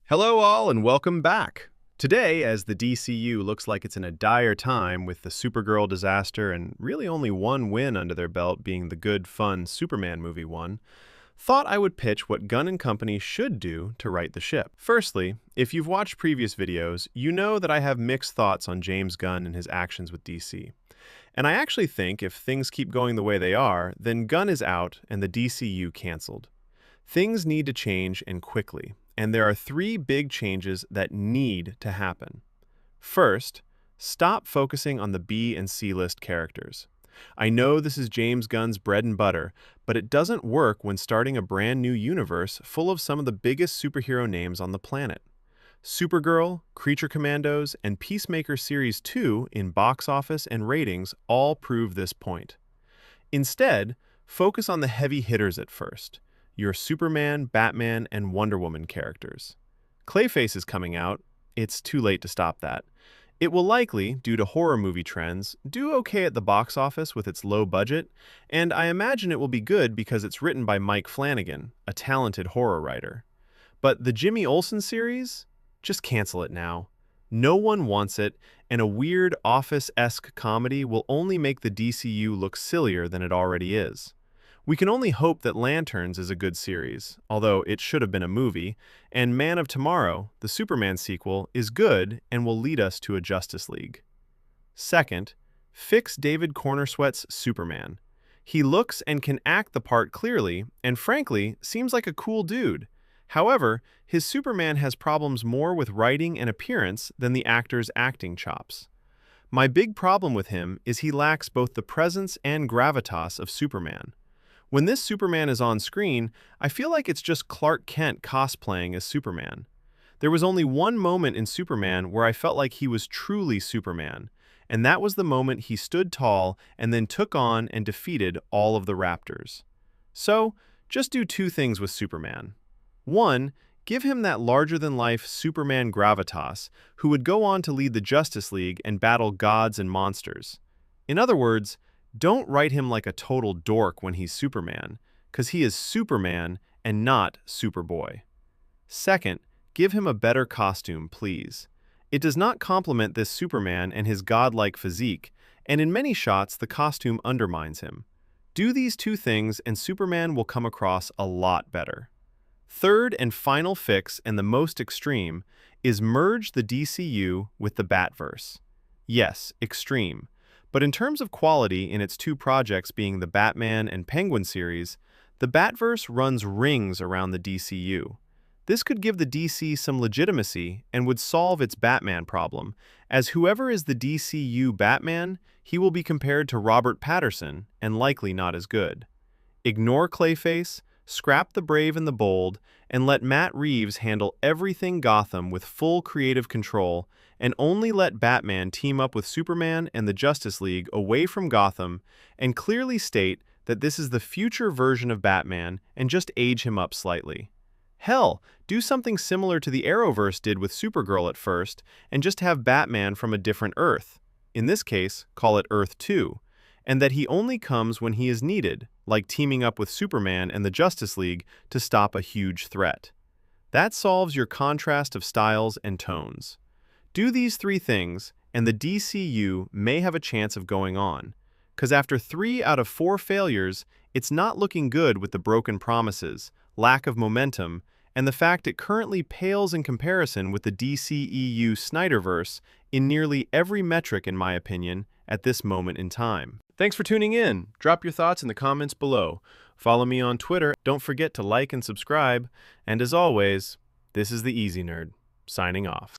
Hello all and welcome back. Today, as the DCU looks like it's in a dire time with the Supergirl disaster and really only one win under their belt being the good, fun Superman movie one, thought I would pitch what Gunn & Company should do to right the ship. Firstly, if you've watched previous videos, you know that I have mixed thoughts on James Gunn and his actions with DC. And I actually think if things keep going the way they are, then Gunn is out and the DCU canceled. Things need to change and quickly. And there are three big changes that need to happen. First, stop focusing on the B and C list characters. I know this is James Gunn's bread and butter, but it doesn't work when starting a brand new universe full of some of the biggest superhero names on the planet. Supergirl, Creature Commandos, and Peacemaker Series 2 in box office and ratings all prove this point. Instead, focus on the heavy hitters at first. Your Superman, Batman, and Wonder Woman characters. Clayface is coming out. It's too late to stop that. It will likely, due to horror movie trends, do okay at the box office with its low budget, and I imagine it will be good because it's written by Mike Flanagan, a talented horror writer. But the Jimmy Olsen series? Just cancel it now. No one wants it, and a weird Office-esque comedy will only make the DCU look sillier than it already is. We can only hope that Lanterns is a good series, although it should have been a movie, and Man of Tomorrow, the Superman sequel, is good and will lead us to a Justice League. Second, fix David Cornersweat's Superman. He looks and can act the part clearly, and frankly, seems like a cool dude. However, his Superman has problems more with writing and appearance than the actor's acting chops. My big problem with him is he lacks both the presence and gravitas of Superman. When this Superman is on screen, I feel like it's just Clark Kent cosplaying as Superman. There was only one moment in Superman where I felt like he was truly Superman, and that was the moment he stood tall and then took on and defeated all of the Raptors. So, just do two things with Superman. One, give him that larger-than-life Superman gravitas, who would go on to lead the Justice League and battle gods and monsters. In other words, don't write him like a total dork when he's Superman, because he is Superman and not Superboy. Second, give him a better costume, please. It does not complement this Superman and his godlike physique, and in many shots the costume undermines him. Do these two things and Superman will come across a lot better. Third and final fix, and the most extreme, is merge the DCU with the Batverse. Yes, extreme. But in terms of quality in its two projects being the Batman and Penguin series, the Batverse runs rings around the DCU. This could give the DC some legitimacy and would solve its Batman problem, as whoever is the DCU Batman, he will be compared to Robert Pattinson and likely not as good. Ignore Clayface, scrap the brave and the bold, and let Matt Reeves handle everything Gotham with full creative control, and only let Batman team up with Superman and the Justice League away from Gotham, and clearly state that this is the future version of Batman and just age him up slightly. Hell, do something similar to the Arrowverse did with Supergirl at first, and just have Batman from a different Earth. In this case, call it Earth 2, and that he only comes when he is needed, like teaming up with Superman and the Justice League to stop a huge threat. That solves your contrast of styles and tones. Do these three things, and the DCU may have a chance of going on, because after 3 out of 4 failures, it's not looking good with the broken promises, lack of momentum, and the fact it currently pales in comparison with the DCEU Snyderverse in nearly every metric, in my opinion, at this moment in time. Thanks for tuning in. Drop your thoughts in the comments below. Follow me on Twitter. Don't forget to like and subscribe. And as always, this is the Easy Nerd, signing off.